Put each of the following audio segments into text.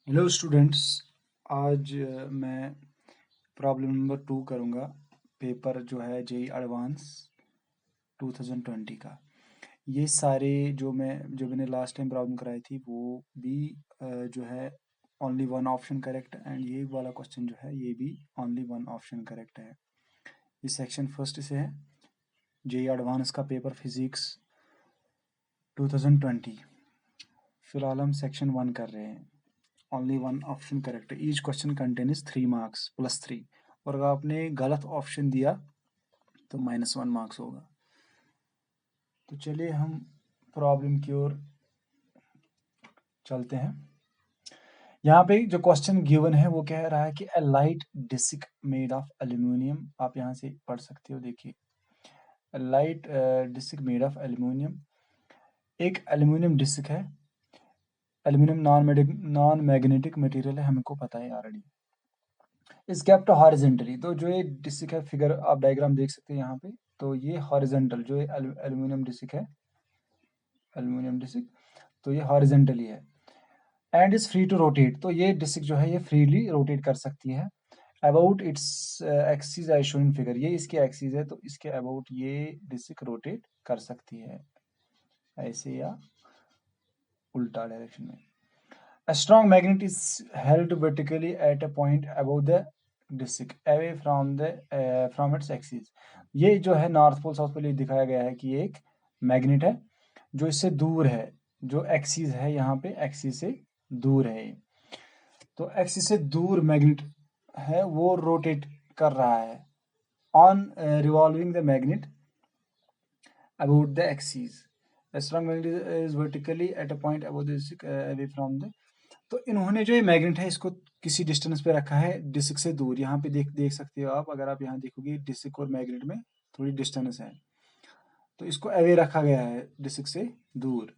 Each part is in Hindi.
Hello students. आज मैं प्रॉब्लम नंबर 2 करूँगा। पेपर जो है जेई एडवांस 2020 का। ये सारे जो मैंने लास्ट टाइम प्रॉब्लम कराई थी वो भी जो है only one option correct, and ये वाला क्वेश्चन जो है ये भी ओनली वन ऑप्शन करेक्ट है। ये सेक्शन फर्स्ट से है, जेई एडवांस का पेपर फिजिक्स 2020। फिलहाल हम सेक्शन 1 कर रहे हैं। ओनली वन ऑप्शन करेक्ट है। Each question contains 3 marks plus 3, और अगर आपने गलत ऑप्शन दिया तो -1 मार्क्स होगा। तो चलिए हम प्रॉब्लम की ओर चलते हैं। यहाँ पे जो क्वेश्चन गिवन है वो कह रहा है कि a light disc made of aluminium. आप यहाँ से पढ़ सकते हो, देखिए light disc made of aluminium. एक एल्यूमिनियम डिस्क है। एल्यूमिनियम नॉन मैग्नेटिक मटेरियल है, हमको पता है ऑलरेडी। इस केप्ट हॉरिजेंटली, तो जो ये डिस्क है, फिगर आप डायग्राम देख सकते हैं यहाँ पे। तो ये हॉरिजेंटल जो ये एल्यूमिनियम डिस्क है, एल्यूमिनियम डिस्क, तो ये हॉरिजेंटली है। And is free to rotate, तो ये डिस्क जो है ये फ्रीली रोटेट कर सकती है। About its axis as shown in figure, ये इसकी एक्सिस है तो इसके अबाउट ये डिस्क रोटेट कर सकती है, ऐसे या उल्टा डायरेक्शन में। A strong magnet is held vertically at a point above the disk, away from its axis. ये जो है नॉर्थ पोल साउथ पोल दिखाया गया है कि ये एक मैग्नेट है जो इससे दूर है, जो एक्सिस है यहाँ पे एक्सिस से दूर है। तो एक्सिस से दूर मैग्नेट है, वो रोटेट कर रहा है on revolving the magnet about the axis. A strong magnet is vertically at a point above the disk, away from the, तो इन्होंने जो ये मैग्नेट है इसको किसी डिस्टेंस पे रखा है डिस्क से दूर। यहाँ पे देख देख सकते हो आप, अगर आप यहाँ देखोगे डिस्क और मैग्नेट में थोड़ी डिस्टेंस है, तो इसको अवे रखा गया है डिस्क से दूर।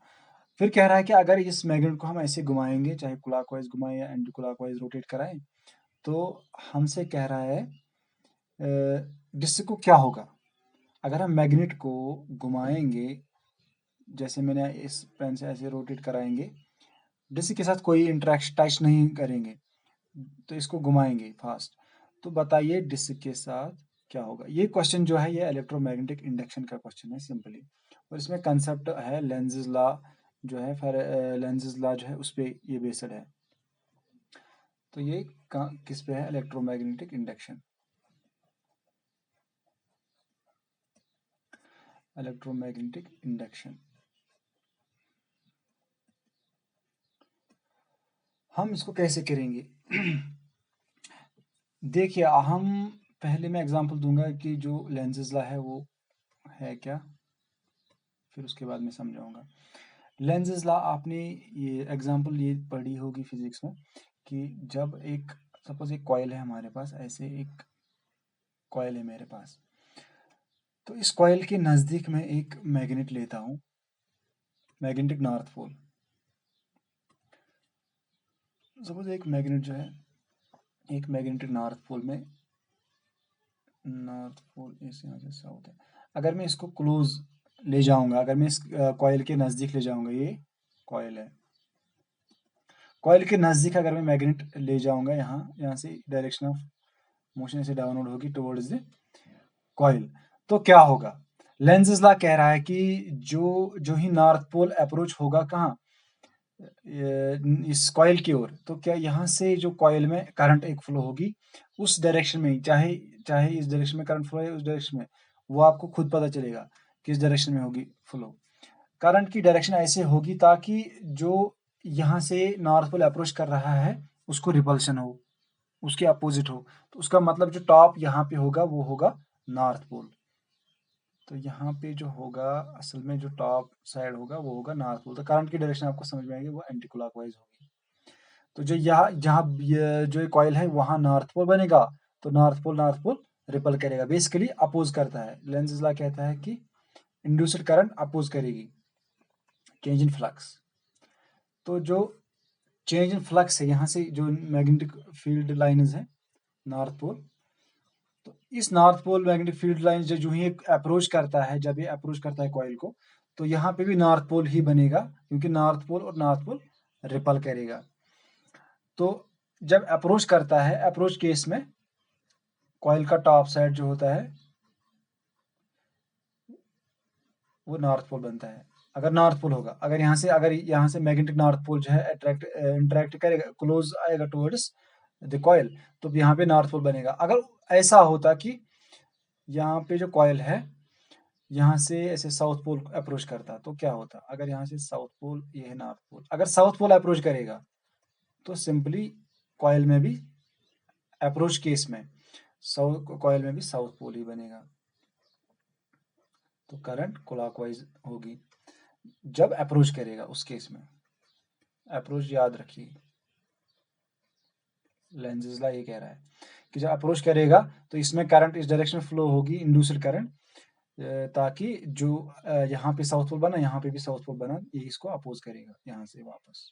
फिर कह रहा है कि अगर इस मैग्नेट को हम ऐसे घुमाएंगे, चाहे क्लॉकवाइज घुमाएं या एंटी क्लॉकवाइज रोटेट कराएं, तो हमसे कह रहा है डिस्क को क्या होगा अगर हम मैग्नेट को घुमाएंगे। जैसे मैंने इस पेन से ऐसे रोटेट कराएंगे, डिस्क के साथ कोई इंटरेक्शन टच नहीं करेंगे, तो इसको घुमाएंगे फास्ट, तो बताइए डिस्क के साथ क्या होगा। ये क्वेश्चन जो है ये इलेक्ट्रोमैग्नेटिक इंडक्शन का क्वेश्चन है सिंपली, और इसमें कंसेप्ट है लेंजेस लॉ जो है, फिर लेंजेस लॉ जो है उस पर ये बेस्ड है। तो ये किस पे है, इलेक्ट्रोमैग्नेटिक इंडक्शन, इलेक्ट्रोमैग्नेटिक इंडक्शन। हम इसको कैसे करेंगे देखिए, हम पहले मैं एग्जांपल दूंगा कि जो लेंजेस लॉ है वो है क्या, फिर उसके बाद मैं समझाऊंगा। लेंजेस लॉ आपने ये एग्जांपल ये पढ़ी होगी फिजिक्स में कि जब एक सपोज एक कॉइल है हमारे पास, ऐसे एक कॉइल है मेरे पास, तो इस कॉइल के नज़दीक में एक मैग्नेट लेता हूँ, मैग्नेटिक नॉर्थ पोल। सपोज एक मैग्नेट जो है, एक मैग्नेटिक नॉर्थ पोल में, नॉर्थ पोल इस यहाँ से साउथ है। अगर मैं इसको क्लोज ले जाऊंगा, अगर मैं इस कॉइल के नज़दीक ले जाऊंगा, ये कॉइल है, कॉइल के नज़दीक अगर मैं मैग्नेट ले जाऊंगा, यहाँ यहाँ से डायरेक्शन ऑफ मोशन से डाउनवर्ड होगी टुवर्ड्स द कॉइल, तो क्या होगा। लेंजेस लॉ कह रहा है कि जो जो ही नॉर्थ पोल अप्रोच होगा कहाँ, इस कॉइल की ओर, तो क्या यहाँ से जो कॉइल में करंट एक फ्लो होगी उस डायरेक्शन में, चाहे चाहे इस डायरेक्शन में करंट फ्लो है, उस डायरेक्शन में, वो आपको खुद पता चलेगा किस डायरेक्शन में होगी फ्लो। करंट की डायरेक्शन ऐसे होगी ताकि जो यहाँ से नॉर्थ पोल अप्रोच कर रहा है उसको रिपल्शन हो, उसके अपोजिट हो, तो उसका मतलब जो टॉप यहाँ पे होगा वो होगा नॉर्थ पोल। तो यहाँ पे जो होगा असल में जो टॉप साइड होगा वो होगा नॉर्थ पोल। तो करंट की डायरेक्शन आपको समझ में आएगी, वो एंटी क्लॉकवाइज होगी। तो जो यहाँ जहाँ जो कॉइल है वहाँ नॉर्थ पोल बनेगा, तो नॉर्थ पोल रिपल करेगा, बेसिकली अपोज करता है। लेंज़ लॉ कहता है कि इंड्यूस्ड करंट अपोज करेगी चेंज इन फ्लक्स। तो जो चेंज इन फ्लक्स है, यहाँ से जो मैग्नेटिक फील्ड लाइन्स है नॉर्थ पोल, तो इस north pole magnetic field line जो ही अप्रोच करता है, जब ये अप्रोच करता है कॉइल को, तो यहाँ पे भी नॉर्थ पोल ही बनेगा, क्योंकि नॉर्थ पोल और नॉर्थ पोल रिपल करेगा। तो जब अप्रोच करता है, अप्रोच केस में कॉइल का टॉप साइड जो होता है वो नॉर्थ पोल बनता है। अगर नॉर्थ पोल होगा, अगर यहाँ से मैग्नेटिक नॉर्थ पोल जो है अट्रैक्ट इंटरेक्ट करेगा, क्लोज आएगा टुवर्ड्स द कॉइल, तो यहाँ पे नॉर्थ पोल बनेगा। अगर ऐसा होता कि यहाँ पे जो कॉइल है यहाँ से ऐसे साउथ पोल अप्रोच करता, तो क्या होता? अगर यहाँ से साउथ पोल, ये है नॉर्थ पोल, अगर साउथ पोल अप्रोच करेगा तो सिंपली कॉइल में भी अप्रोच केस में कॉइल में भी साउथ पोल ही बनेगा, तो करंट क्लॉकवाइज होगी जब अप्रोच करेगा। उस केस में अप्रोच याद रखिए, लेंजेसला ये कह रहा है कि जब अप्रोच करेगा तो इसमें करंट इस डायरेक्शन में फ्लो होगी, इंड्यूस्ड करंट, ताकि जो यहाँ पे साउथ पोल बना, यहाँ पे भी साउथ पोल बना, ये इसको अपोज करेगा यहाँ से वापस,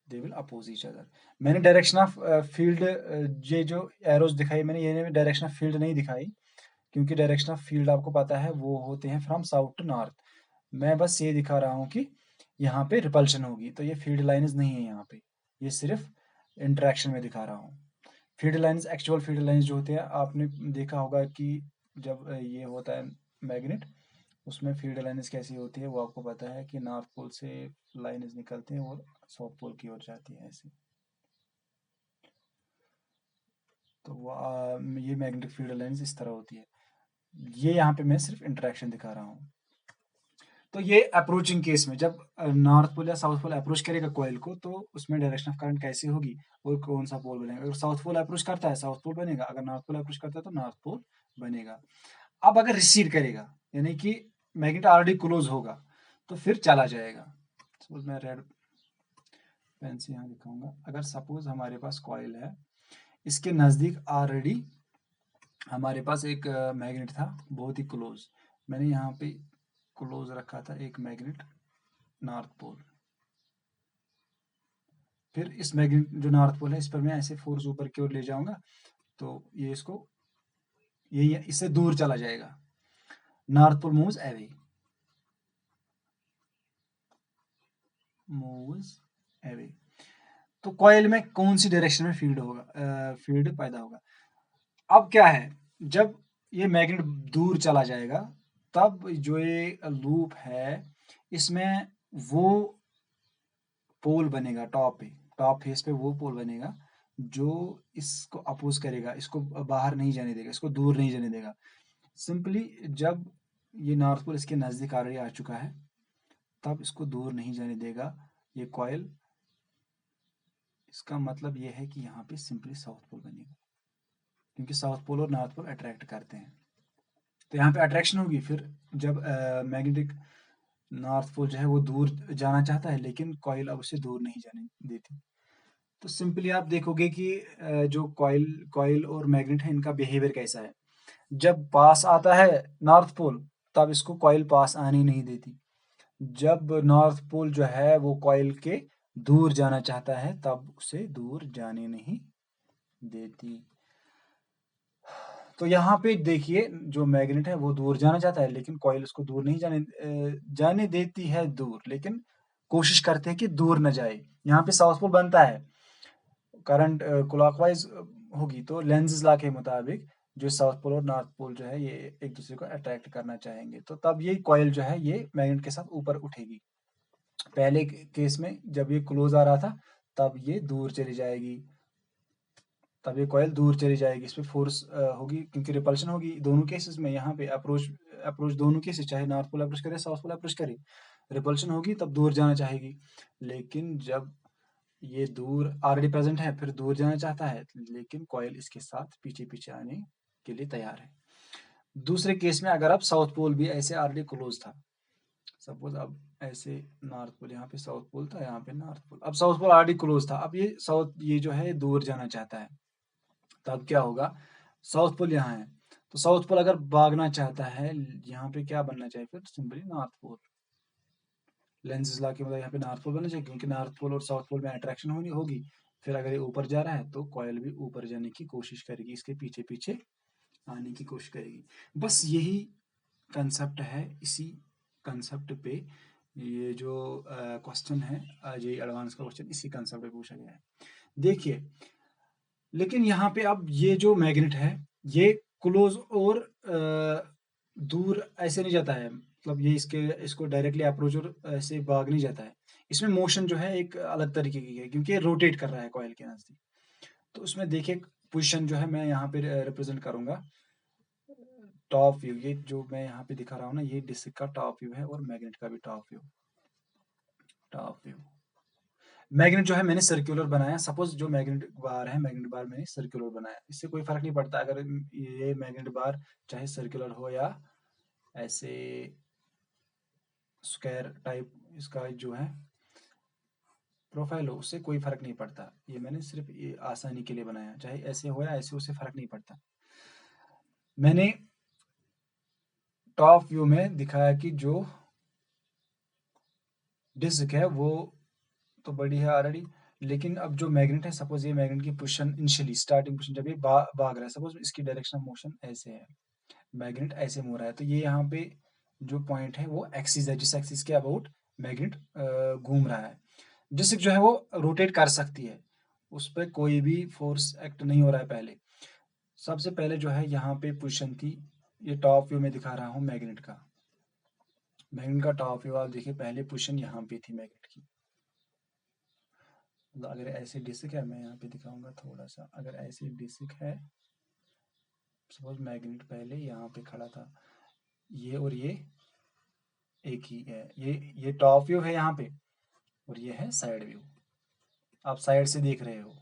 they will oppose each other. मैंने डायरेक्शन ऑफ फील्ड, ये जो एरोज दिखाई मैंने, ये डायरेक्शन ऑफ फील्ड नहीं दिखाई, क्योंकि डायरेक्शन ऑफ फील्ड आपको पता है वो होते हैं फ्रॉम साउथ टू नॉर्थ। मैं बस ये दिखा रहा हूँ कि यहाँ पे रिपल्शन होगी, तो ये फील्ड लाइन्स नहीं है यहाँ पे, ये सिर्फ इंटरेक्शन में दिखा रहा हूँ। Field lines, actual field lines जो होते हैं, आपने देखा होगा कि जब ये होता है मैग्नेट, उसमें फील्ड लाइन्स कैसी होती है वो आपको पता है कि नॉर्थ पोल से लाइन्स निकलती हैं और साउथ पोल की ओर जाती है ऐसे। तो वो ये मैग्नेटिक फील्ड लाइन्स इस तरह होती है। ये यहाँ पे मैं सिर्फ इंटरेक्शन दिखा रहा हूँ। तो ये अप्रोचिंग केस में जब नॉर्थ पोल या साउथ पोल अप्रोच करेगा कॉइल को, तो उसमें डायरेक्शन ऑफ करंट कैसे होगी और कौन सा पोल बनेगा? अगर साउथ पोल अप्रोच करता है साउथ पोल बनेगा, अगर नॉर्थ पोल अप्रोच करता है तो नॉर्थ पोल बनेगा। अब अगर रिसीड करेगा, यानी कि मैग्नेट ऑलरेडी क्लोज होगा, तो फिर चला जाएगा। सपोज मैं रेड पेन से यहाँ दिखाऊंगा। अगर सपोज हमारे पास कॉइल है, इसके नज़दीक ऑलरेडी हमारे पास एक मैग्नेट था बहुत ही क्लोज, मैंने यहाँ पे क्लोज रखा था एक मैग्नेट नॉर्थ पोल। फिर इस मैग्नेट जो नॉर्थ पोल है, इस पर मैं ऐसे फोर्स ऊपर की ओर ले जाऊंगा, तो ये इसको ये इससे दूर चला जाएगा। North pole moves away, moves away. तो कॉइल में कौन सी डायरेक्शन में फील्ड होगा, फील्ड पैदा होगा? अब क्या है, जब ये मैग्नेट दूर चला जाएगा, तब जो ये लूप है इसमें वो पोल बनेगा टॉप पे, टॉप फेस पे वो पोल बनेगा जो इसको अपोज करेगा, इसको बाहर नहीं जाने देगा, इसको दूर नहीं जाने देगा। सिंपली जब ये नॉर्थ पोल इसके नज़दीक ऑलरेडी आ चुका है, तब इसको दूर नहीं जाने देगा ये कॉइल। इसका मतलब ये है कि यहाँ पे सिंपली साउथ पोल बनेगा, क्योंकि साउथ पोल और नॉर्थ पोल अट्रैक्ट करते हैं, तो यहाँ पे अट्रैक्शन होगी। फिर जब मैग्नेटिक नॉर्थ पोल जो है वो दूर जाना चाहता है, लेकिन कॉइल अब उसे दूर नहीं जाने देती। तो सिंपली आप देखोगे कि जो कॉइल कॉइल और मैग्नेट है, इनका बिहेवियर कैसा है। जब पास आता है नॉर्थ पोल, तब इसको कॉइल पास आने नहीं देती। जब नॉर्थ पोल जो है वो कॉइल के दूर जाना चाहता है, तब उसे दूर जाने नहीं देती। तो यहाँ पे देखिए, जो मैग्नेट है वो दूर जाना चाहता है, लेकिन कॉइल उसको दूर नहीं जाने देती है दूर, लेकिन कोशिश करते हैं कि दूर न जाए। यहाँ पे साउथ पोल बनता है, करंट क्लॉकवाइज होगी, तो लेंज़ लॉ के मुताबिक जो साउथ पोल और नॉर्थ पोल जो है ये एक दूसरे को अट्रैक्ट करना चाहेंगे, तो तब ये कॉइल जो है ये मैग्नेट के साथ ऊपर उठेगी। पहले केस में जब ये क्लोज आ रहा था, तब ये दूर चली जाएगी, तब ये कॉइल दूर चली जाएगी, इस पे फोर्स होगी क्योंकि रिपल्शन होगी दोनों केसेस में। यहाँ पे अप्रोच अप्रोच दोनों केसेस, चाहे नॉर्थ पोल अप्रोच करे साउथ पोल अप्रोच करे, रिपल्शन होगी, तब दूर जाना चाहेगी। लेकिन जब ये दूर ऑलरेडी प्रेजेंट है, फिर दूर जाना चाहता है, लेकिन कॉइल इसके साथ पीछे पीछे आने के लिए तैयार है। दूसरे केस में अगर आप साउथ पोल भी ऐसे ऑलरेडी क्लोज था, सपोज अब ऐसे नॉर्थ पोल, यहाँ पे साउथ पोल था, यहाँ पे नॉर्थ पोल, अब साउथ पोल ऑलरेडी क्लोज था, अब ये जो है दूर जाना चाहता है, तब क्या होगा? साउथ पोल यहाँ है, तो साउथ पोल अगर भागना चाहता है, यहाँ पे क्या बनना चाहिए? फिर simply north pole. Lenz law के मतलब यहाँ पे नॉर्थ पोल बनना चाहिए, क्योंकि नॉर्थ पोल और साउथ पोल में अट्रैक्शन होगी। फिर अगर ये ऊपर जा रहा है, तो कॉइल भी ऊपर जाने की कोशिश करेगी, इसके पीछे पीछे आने की कोशिश करेगी। बस यही कंसेप्ट है, इसी कंसेप्ट पे ये जो क्वेश्चन है जेईई एडवांस का क्वेश्चन इसी कंसेप्ट पे पूछा गया है। देखिए, लेकिन यहाँ पे अब ये जो मैग्नेट है ये क्लोज और दूर ऐसे नहीं जाता है, मतलब ये इसको डायरेक्टली अप्रोच और ऐसे भाग नहीं जाता है। इसमें मोशन जो है एक अलग तरीके की है, क्योंकि ये रोटेट कर रहा है कॉइल के नजदीक। तो उसमें देखिए पोजीशन जो है मैं यहाँ पे रिप्रेजेंट करूंगा टॉप व्यू। ये जो मैं यहाँ पे दिखा रहा हूँ ना, ये डिस्क का टॉप व्यू है और मैग्नेट का भी top view. Top view magnet जो है मैंने सर्कुलर बनाया। सपोज जो मैग्नेट बार है, मैग्नेट बार मैंने सर्कुलर बनाया। इससे कोई फर्क नहीं पड़ता अगर ये मैग्नेट बार चाहे सर्कुलर हो या ऐसे स्क्वायर टाइप इसका जो है प्रोफाइल हो, उससे कोई फर्क नहीं पड़ता। ये मैंने सिर्फ ये आसानी के लिए बनाया, चाहे ऐसे हो या ऐसे, उससे फर्क नहीं पड़ता। मैंने टॉप व्यू में दिखाया कि जो डिस्क है वो तो बड़ी है ऑलरेडी, लेकिन अब जो मैग्नेट है, सपोज ये मैग्नेट की पोजीशन इनिशियली स्टार्टिंग पोजीशन जब ये भाग रहा है, सपोज इसकी डायरेक्शन ऑफ मोशन ऐसे है, मैग्नेट ऐसे मूव रहा है, तो ये यहाँ पे जो पॉइंट है वो एक्सिस है, जिस एक्सिस के अबाउट मैग्नेट घूम रहा है। डिस्क जो है वो रोटेट कर सकती है, उस पर कोई भी फोर्स एक्ट नहीं हो रहा है। पहले सबसे पहले जो है यहाँ पे पोजीशन थी, ये टॉप व्यू में दिखा रहा हूँ मैग्नेट का। मैग्नेट का टॉप व्यू आप देखिए, पहले पोजीशन यहाँ पे थी मैग्नेट की। मतलब अगर ऐसे डिस्क है, मैं यहाँ पे दिखाऊंगा थोड़ा सा, अगर ऐसे डिस्क है, सपोज मैग्नेट पहले यहाँ पे खड़ा था, ये और ये एक ही है, ये टॉप व्यू है यहाँ पे और ये है साइड व्यू। आप साइड से देख रहे हो,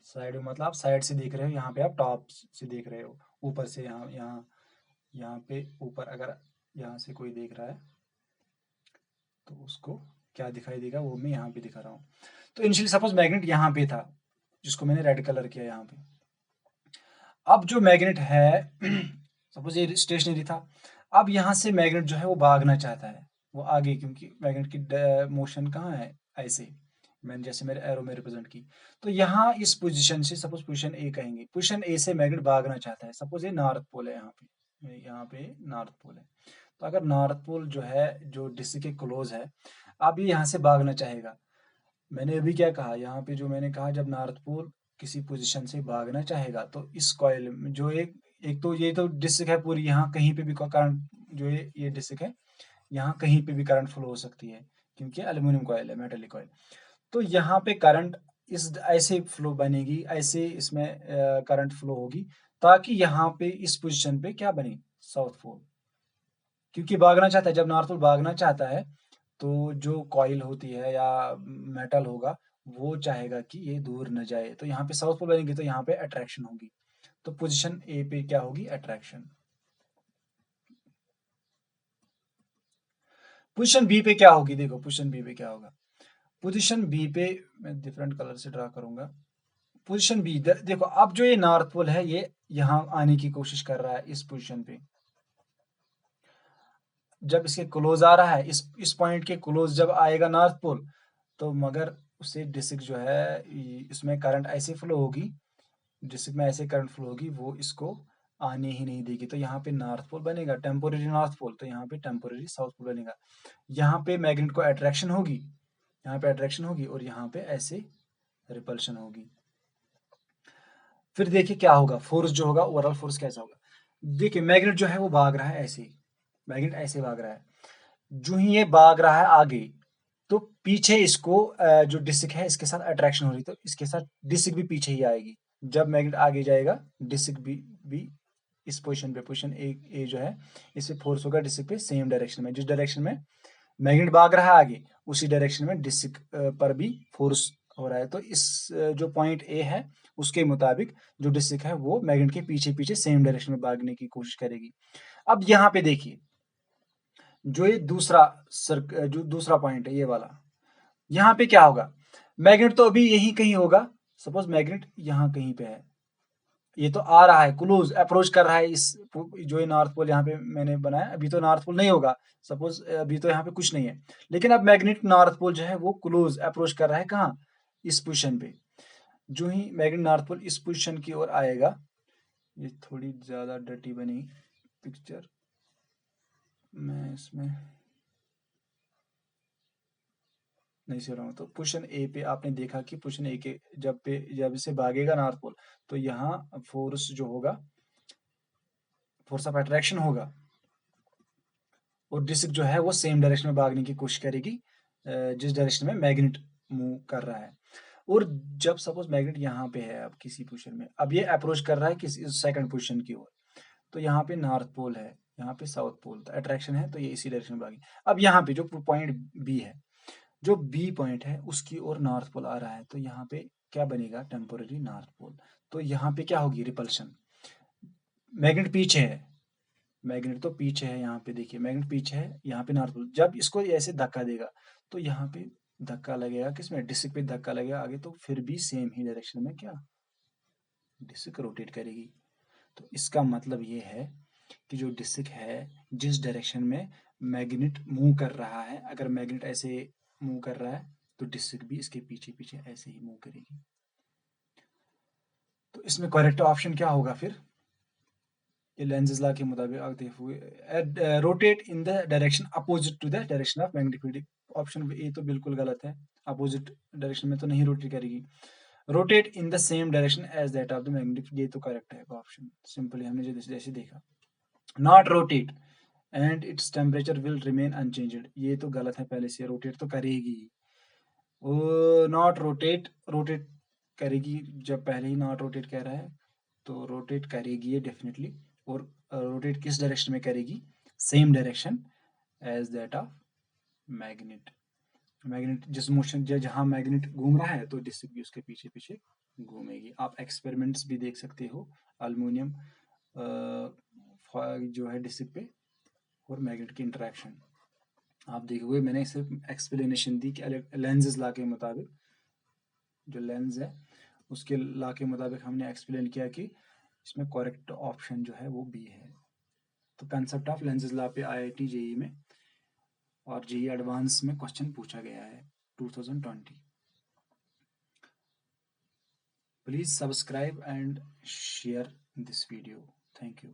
साइड व्यू मतलब आप साइड से देख रहे हो, यहाँ पे आप टॉप से देख रहे हो, ऊपर से। यहाँ यहाँ यहाँ पे ऊपर अगर यहाँ से कोई देख रहा है तो उसको क्या दिखाई देगा, वो मैं यहाँ पे दिखा रहा हूँ। तो इनिशियली सपोज मैग्नेट यहाँ पे था, जिसको मैंने रेड कलर किया यहाँ पे। अब जो मैग्नेट है सपोज ये स्टेशनरी था, अब यहाँ से मैग्नेट जो है वो भागना चाहता है, वो आगे, क्योंकि मैग्नेट की मोशन कहाँ है, ऐसे मैंने जैसे मेरे एरो में रिप्रेजेंट की। तो यहाँ इस पोजीशन से, सपोज पोजीशन ए कहेंगे, पोजीशन ए से मैग्नेट भागना चाहता है। सपोज ये नॉर्थ पोल है, यहाँ पे नॉर्थ पोल है। तो अगर नॉर्थ पोल जो है, जो डिस्क के क्लोज है, अब ये यहाँ से भागना चाहेगा। मैंने अभी क्या कहा, यहाँ पे जो मैंने कहा, जब नॉर्थ पोल किसी पोजीशन से भागना चाहेगा तो इस कॉइल में जो एक एक तो ये तो डिस्क है पूरी, यहाँ कहीं पे भी करंट, जो ये डिस्क है, यहाँ कहीं पे भी करंट फ्लो हो सकती है, क्योंकि एल्यूमिनियम कॉइल है, मेटेलिक कॉइल। तो यहाँ पे करंट इस ऐसे फ्लो बनेगी, ऐसे इसमें करंट फ्लो होगी, ताकि यहाँ पे इस पोजीशन पे क्या बने, साउथ पोल। क्योंकि भागना चाहता है, जब नॉर्थ पोल भागना चाहता है तो जो कॉइल होती है या मेटल होगा, वो चाहेगा कि ये दूर न जाए, तो यहाँ पे साउथ पोल बनेगी, तो यहाँ पे अट्रैक्शन होगी। तो पोजीशन ए पे क्या होगी, अट्रैक्शन। पोजीशन बी पे क्या होगी, देखो पोजीशन बी पे क्या होगा। पोजीशन बी पे मैं डिफरेंट कलर से ड्रा करूंगा। पोजीशन बी देखो, अब जो ये नॉर्थ पोल है ये यहाँ आने की कोशिश कर रहा है इस पोजीशन पे। जब इसके क्लोज आ रहा है, इस पॉइंट के क्लोज जब आएगा नॉर्थ पोल, तो मगर उससे डिस्क जो है इसमें करंट ऐसे फ्लो होगी, डिस्क में ऐसे करंट फ्लो होगी, वो इसको आने ही नहीं देगी। तो यहाँ पे नॉर्थ पोल बनेगा, टेम्पोररी नॉर्थ पोल, तो यहाँ पे टेम्पोररी साउथ पोल बनेगा। यहाँ पे मैग्नेट को अट्रैक्शन होगी, यहाँ पे अट्रैक्शन होगी, और यहाँ पे ऐसे रिपल्शन होगी। फिर देखिए क्या होगा, फोर्स जो होगा, ओवरऑल फोर्स कैसा होगा। देखिए मैग्नेट जो है वो भाग रहा है ऐसे, मैग्नेट ऐसे भाग रहा है। जो ही ये भाग रहा है आगे, तो पीछे इसको जो डिस्क है इसके साथ अट्रैक्शन हो रही, तो इसके साथ डिस्क भी पीछे ही आएगी। जब मैग्नेट आगे जाएगा, डिस्क भी इस पोजीशन पे, पोजीशन ए जो है, इस पे फोर्स होगा डिस्क पे सेम डायरेक्शन में, जिस डायरेक्शन में मैग्नेट भाग रहा है आगे, उसी डायरेक्शन में डिस्क पर भी फोर्स हो रहा है। तो इस जो पॉइंट ए है उसके मुताबिक जो डिस्क है वो मैग्नेट के पीछे पीछे सेम डायरेक्शन में भागने की कोशिश करेगी। अब यहाँ पे देखिए, जो ये जो दूसरा पॉइंट है ये वाला, यहाँ पे क्या होगा, मैग्नेट तो अभी यहीं कहीं होगा। सपोज मैग्नेट यहाँ कहीं पे है, ये तो आ रहा है, क्लोज अप्रोच कर रहा है इस जो ये नॉर्थ पोल यहाँ पे मैंने बनाया, अभी तो नॉर्थ पोल नहीं होगा। सपोज अभी तो यहाँ पे कुछ नहीं है, लेकिन अब मैग्नेट नॉर्थ पोल जो है वो क्लोज अप्रोच कर रहा है, कहाँ, इस पोजिशन पे। जो ही मैग्नेट नॉर्थ पोल इस पोजिशन की ओर आएगा, ये थोड़ी ज्यादा डर्टी बनी पिक्चर, मैं इसमें नहीं सो रहा हूँ, तो पोजीशन ए पे आपने देखा कि पोजीशन ए के जब इसे भागेगा नॉर्थ पोल, तो यहाँ फोर्स जो होगा, फोर्स ऑफ अट्रैक्शन होगा, और डिस्क जो है वो सेम डायरेक्शन में भागने की कोशिश करेगी जिस डायरेक्शन में मैग्नेट मूव कर रहा है। और जब सपोज मैग्नेट यहाँ पे है, अब किसी पोजीशन में, अब ये अप्रोच कर रहा है किसी सेकंड पोजीशन की ओर, तो यहाँ पे नॉर्थ पोल है, यहाँ पे साउथ पोल, तो अट्रैक्शन है, तो ये इसी डायरेक्शन में भागेगी। अब यहाँ पे जो पॉइंट बी है, जो बी पॉइंट है उसकी ओर नॉर्थ पोल आ रहा है, तो यहाँ पे क्या बनेगा, टेम्पोररी नॉर्थ पोल। तो यहाँ पे क्या होगी, रिपल्शन। मैग्नेट पीछे है, मैग्नेट तो पीछे है, यहाँ पे देखिए मैग्नेट पीछे है, यहाँ पे नॉर्थ पोल, जब इसको ऐसे धक्का देगा तो यहाँ पे धक्का लगेगा, किसमें, डिस्क पे धक्का लगेगा आगे, तो फिर भी सेम ही डायरेक्शन में क्या, डिस्क रोटेट करेगी। तो इसका मतलब ये है कि जो डिस्क है, जिस डायरेक्शन में मैग्नेट मूव कर रहा है, अगर मैग्नेट ऐसे मूव कर रहा है तो डिस्क भी इसके पीछे पीछे ऐसे ही मूव करेगी। तो इसमें करेक्ट ऑप्शन क्या होगा फिर, ये लेंज़ेस लॉ के मुताबिक आप देखोगे, rotate in the direction opposite to the direction of magnetic field. Option A तो बिल्कुल गलत है, अपोजिट डायरेक्शन में तो नहीं रोटेट करेगी। Rotate in the same direction as that of the magnetic, ये तो करेक्ट है ऑप्शन, सिंपली हमने जो जैसे देखा। Not rotate and its temperature will remain unchanged, ये तो गलत है, पहले से रोटेट तो करेगी। वो नॉट रोटेट, रोटेट करेगी, जब पहले ही नॉट रोटेट कह रहा है तो रोटेट करेगी ये डेफिनेटली। और रोटेट किस डायरेक्शन में करेगी, same direction as that of magnet. Magnet जिस मोशन, जहाँ मैग्नेट घूम रहा है तो डिस्क भी उसके पीछे पीछे घूमेगी। आप एक्सपेरिमेंट्स भी देख सकते हो, अल्युमिनियम जो है डिस्क पे और मैग्नेट की इंटरेक्शन आप देखोगे। मैंने सिर्फ एक्सप्लेनेशन दी कि लेंसेज लॉ के मुताबिक, जो लेंस है उसके लॉ के मुताबिक हमने एक्सप्लेन किया कि इसमें करेक्ट ऑप्शन जो है वो बी है। तो कंसेप्ट ऑफ लेंसेज लॉ पे आईआईटी जेई में और जेई एडवांस में क्वेश्चन पूछा गया है 2020। Please subscribe and share this video. Thank you.